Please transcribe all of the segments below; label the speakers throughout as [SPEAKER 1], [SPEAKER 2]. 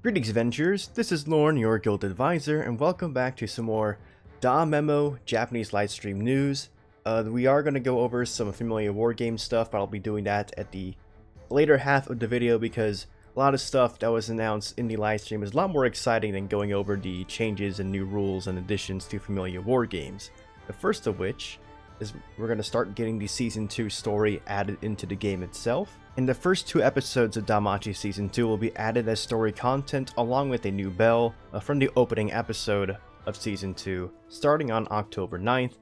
[SPEAKER 1] Greetings Avengers, this is Lorne, your guild advisor, and welcome back to some more DanMemo Japanese livestream news. We are going to go over some Familia Wargame stuff, but I'll be doing that at the later half of the video because a lot of stuff that was announced in the livestream is a lot more exciting than going over the changes and new rules and additions to Familia Wargames. The first of which is we're going to start getting the Season 2 story added into the game itself. And the first two episodes of DanMachi Season 2 will be added as story content along with a new bell from the opening episode of Season 2 starting on October 9th,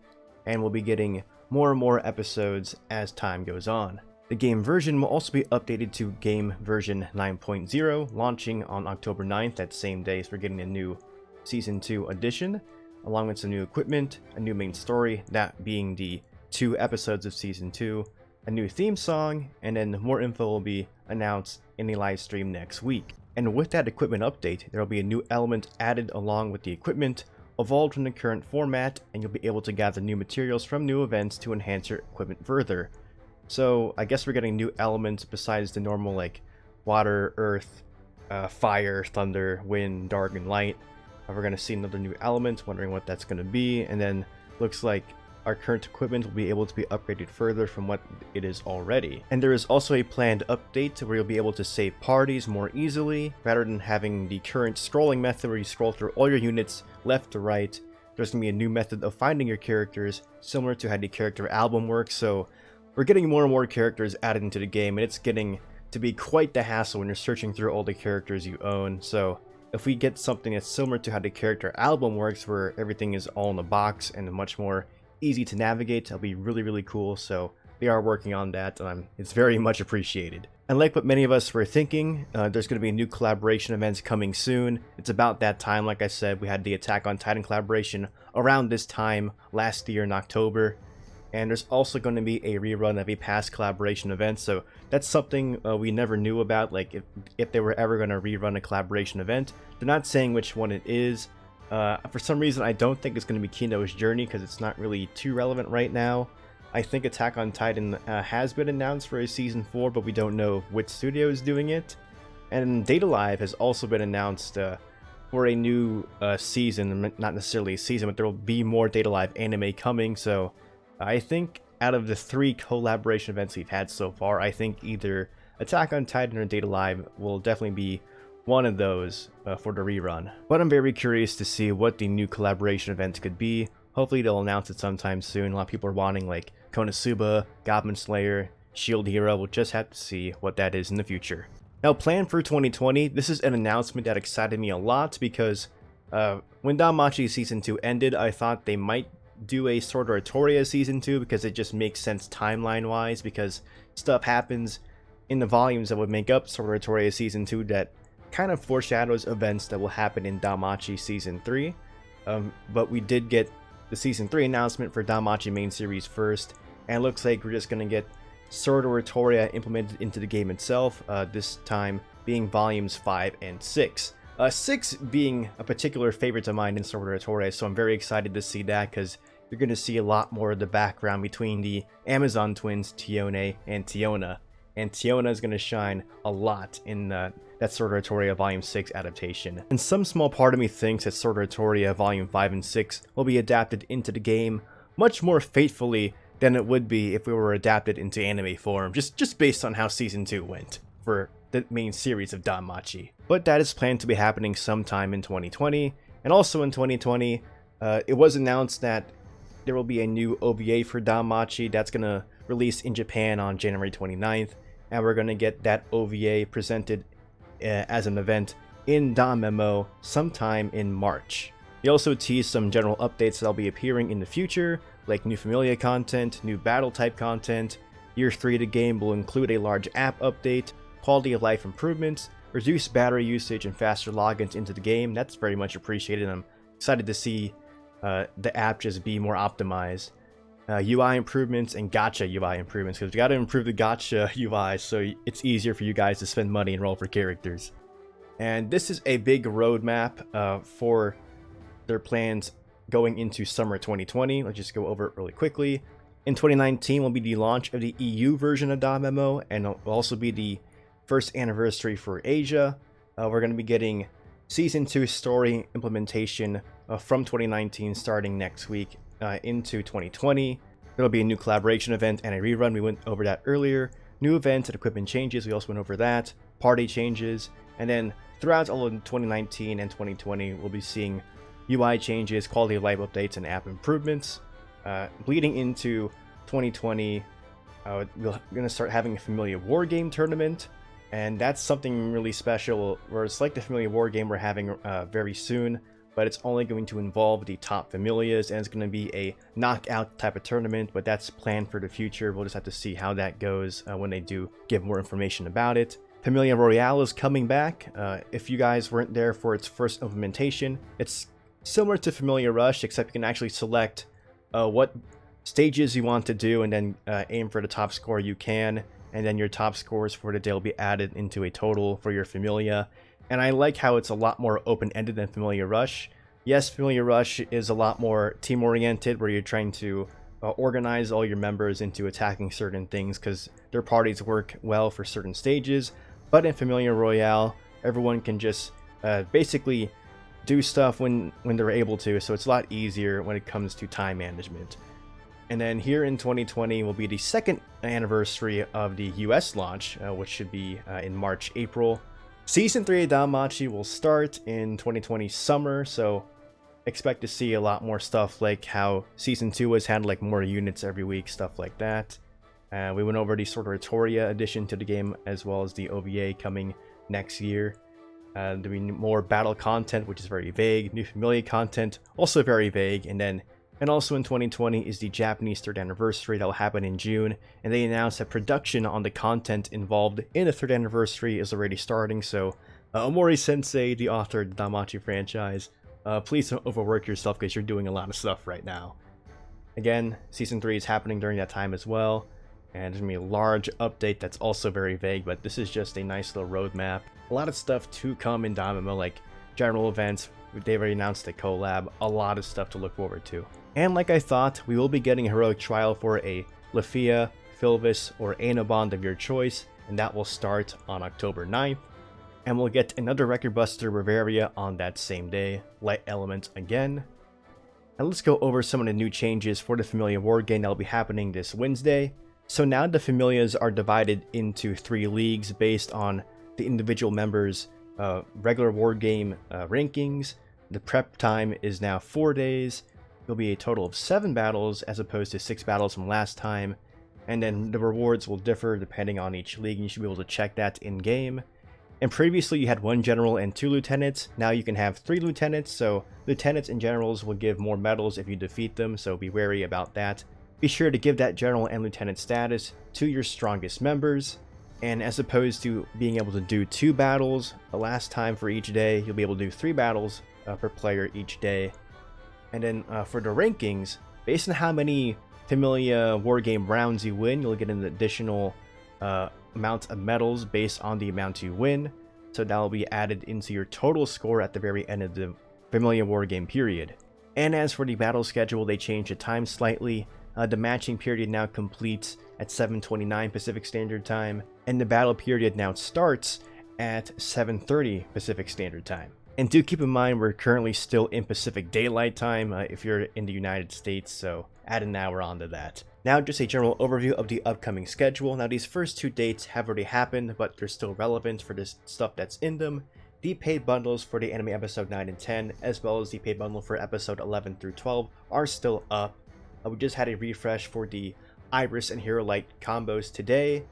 [SPEAKER 1] and we'll be getting more and more episodes as time goes on. The game version will also be updated to game version 9.0, launching on October 9th, that same day as we're getting a new Season 2 edition, along with some new equipment, a new main story, that being the 2 episodes of Season 2, a new theme song, and then more info will be announced in the live stream next week. And with that equipment update, there will be a new element added along with the equipment, evolved from the current format, and you'll be able to gather new materials from new events to enhance your equipment further. So I guess we're getting new elements besides the normal like water, earth, fire, thunder, wind, dark, and light. We're going to see another new element, wondering what that's going to be, and then looks like our current equipment will be able to be upgraded further from what it is already. And there is also a planned update where you'll be able to save parties more easily, rather than having the current scrolling method where you scroll through all your units left to right. There's going to be a new method of finding your characters, similar to how the character album works, so we're getting more and more characters added into the game, and it's getting to be quite the hassle when you're searching through all the characters you own. So if we get something that's similar to how the character album works, where everything is all in a box and much more easy to navigate, that'll be really cool. So they are working on that, and it's very much appreciated. And like what many of us were thinking, there's going to be new collaboration events coming soon. It's about that time. Like I said, we had the Attack on Titan collaboration around this time last year in October, and there's also going to be a rerun of a past collaboration event. So that's something we never knew about, like if they were ever going to rerun a collaboration event. They're not saying which one it is. For some reason, I don't think it's going to be Kino's Journey because it's not really too relevant right now. I think Attack on Titan has been announced for a Season 4, but we don't know which studio is doing it. And Data Live has also been announced for a new season, not necessarily a season, but there will be more Data Live anime coming. So I think out of the 3 collaboration events we've had so far, I think either Attack on Titan or Data Live will definitely be one of those for the rerun. But I'm very curious to see what the new collaboration events could be. Hopefully they'll announce it sometime soon. A lot of people are wanting like Konosuba, Goblin Slayer, Shield Hero. We'll just have to see what that is in the future. Now, planned for 2020, this is an announcement that excited me a lot because when DanMachi Season 2 ended, I thought they might do a sort of Oratoria Season 2 because it just makes sense timeline-wise, because stuff happens in the volumes that would make up sort of Oratoria Season 2 that kind of foreshadows events that will happen in DanMachi Season 3. But we did get the Season 3 announcement for DanMachi main series first, and it looks like we're just going to get Sword Oratoria implemented into the game itself, this time being volumes 5 and 6. 6 being a particular favorite of mine in Sword Oratoria, so I'm very excited to see that because you're going to see a lot more of the background between the Amazon twins, Tione and Tiona. And Tiona is going to shine a lot in that Sword Oratoria Volume 6 adaptation. And some small part of me thinks that Sword Oratoria Volume 5 and 6 will be adapted into the game much more faithfully than it would be if we were adapted into anime form, just based on how Season 2 went for the main series of DanMachi. But that is planned to be happening sometime in 2020, and also in 2020, it was announced that there will be a new OVA for DanMachi that's going to release in Japan on January 29th, and we're going to get that OVA presented as an event in DanMemo sometime in March. He also teased some general updates that'll be appearing in the future, like new Familia content, new battle type content. Year 3 of the game will include a large app update, quality of life improvements, reduced battery usage, and faster logins into the game. That's very much appreciated. I'm excited to see the app just be more optimized. UI improvements and gacha UI improvements, because we got to improve the gacha UI so it's easier for you guys to spend money and roll for characters. And this is a big roadmap for their plans going into summer 2020. Let's just go over it really quickly. In 2019 will be the launch of the EU version of DanMemo, and it'll also be the first anniversary for Asia. We're going to be getting Season 2 story implementation from 2019 starting next week into 2020. There'll be a new collaboration event and a rerun. We went over that earlier. New events and equipment changes. We also went over that. Party changes. And then throughout all of 2019 and 2020, we'll be seeing UI changes, quality of life updates, and app improvements. Bleeding into 2020, we're going to start having a Familia Wargame tournament. And that's something really special, where it's like the Familia Wargame we're having very soon, but it's only going to involve the top Familias, and it's going to be a knockout type of tournament, but that's planned for the future. We'll just have to see how that goes when they do give more information about it. Familia Royale is coming back. If you guys weren't there for its first implementation, it's similar to Familia Rush, except you can actually select what stages you want to do and then aim for the top score you can, and then your top scores for the day will be added into a total for your Familia. And I like how it's a lot more open-ended than Familia Rush. Yes, Familia Rush is a lot more team-oriented, where you're trying to organize all your members into attacking certain things because their parties work well for certain stages. But in Familia Royale, everyone can just basically do stuff when they're able to, so it's a lot easier when it comes to time management. And then here in 2020 will be the second anniversary of the US launch, which should be in March, April. Season 3 of DanMachi will start in 2020 summer, so expect to see a lot more stuff like how Season 2 has had like more units every week, stuff like that. We went over the Oratoria addition to the game, as well as the OVA coming next year. There'll be more battle content, which is very vague. New Familia content, also very vague. And also in 2020 is the Japanese 3rd anniversary that will happen in June. And they announced that production on the content involved in the 3rd anniversary is already starting. So Omori Sensei, the author of the DanMachi franchise, please don't overwork yourself because you're doing a lot of stuff right now. Again, Season 3 is happening during that time as well. And there's going to be a large update that's also very vague, but this is just a nice little roadmap. A lot of stuff to come in DanMemo, like general events. They've already announced a collab, a lot of stuff to look forward to. And like I thought, we will be getting a heroic trial for a Lufia, Filvis, or Aina bond of your choice, and that will start on October 9th. And we'll get another Record Buster Bavaria on that same day, Light Element again. And let's go over some of the new changes for the Familia Wargame that will be happening this Wednesday. So now the Familias are divided into 3 leagues based on the individual members' regular Wargame rankings. The prep time is now 4 days. There'll be a total of 7 battles as opposed to 6 battles from last time. And then the rewards will differ depending on each league, and you should be able to check that in-game. And previously you had 1 general and 2 lieutenants. Now you can have 3 lieutenants, so lieutenants and generals will give more medals if you defeat them, so be wary about that. Be sure to give that general and lieutenant status to your strongest members. And as opposed to being able to do 2 battles the last time for each day, you'll be able to do 3 battles per player each day. And then for the rankings, based on how many Familia Wargame rounds you win, you'll get an additional amount of medals based on the amount you win. So that will be added into your total score at the very end of the Familia Wargame period. And as for the battle schedule, they changed the time slightly. The matching period now completes at 7:29 Pacific Standard Time, and the battle period now starts at 7:30 Pacific Standard Time. And do keep in mind, we're currently still in Pacific Daylight Time if you're in the United States, so add an hour onto that. Now just a general overview of the upcoming schedule. Now these first 2 dates have already happened, but they're still relevant for this stuff that's in them. The paid bundles for the anime episode 9 and 10, as well as the paid bundle for episode 11 through 12 are still up. We just had a refresh for the Iris and Hero Light combos today.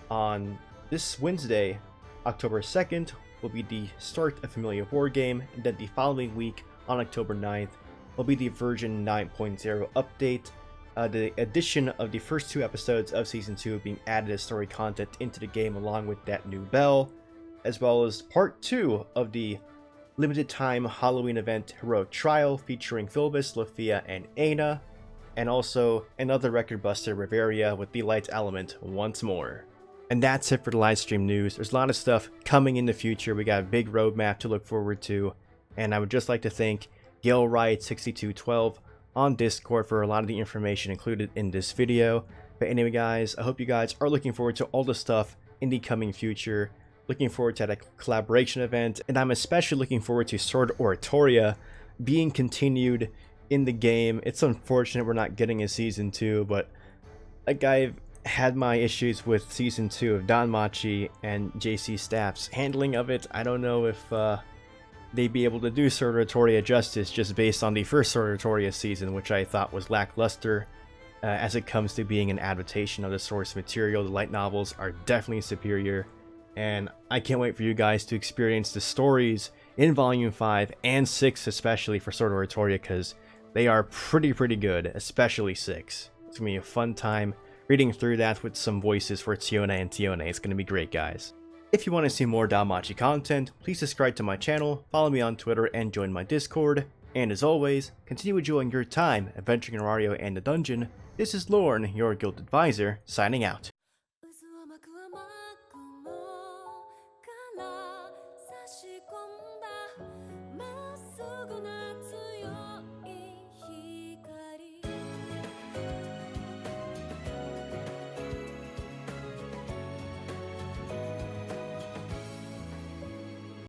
[SPEAKER 1] On this Wednesday, October 2nd, will be the start of Familia Wargame, and then the following week, on October 9th, will be the version 9.0 update. The addition of the first 2 episodes of Season 2 being added as story content into the game along with that new bell, as well as Part 2 of the limited time Halloween event Heroic Trial featuring Filvis, Lufia, and Aina, and also another Record Buster Bavaria with the Light Element once more. And that's it for the live stream news. There's a lot of stuff coming in the future. We got a big roadmap to look forward to, and I would just like to thank Gale Riot 6212 on Discord for a lot of the information included in this video. But anyway guys, I hope you guys are looking forward to all the stuff in the coming future. looking forward to that collaboration event, and I'm especially looking forward to Sword Oratoria being continued in the game. It's unfortunate we're not getting a season 2, but like I've had my issues with season 2 of Danmachi and JC Staff's handling of it. I don't know if they'd be able to do Sword Oratoria justice just based on the first Sword Oratoria season, which I thought was lackluster. As it comes to being an adaptation of the source material, the light novels are definitely superior, and I can't wait for you guys to experience the stories in Volume 5 and 6, especially for Sword Oratoria, because they are pretty good, especially 6. It's going to be a fun time reading through that with some voices for Tiona and Tione. It's going to be great, guys. If you want to see more DanMachi content, please subscribe to my channel, follow me on Twitter, and join my Discord. And as always, continue enjoying your time adventuring in Oratoria and the dungeon. This is Lorne, your guild advisor, signing out.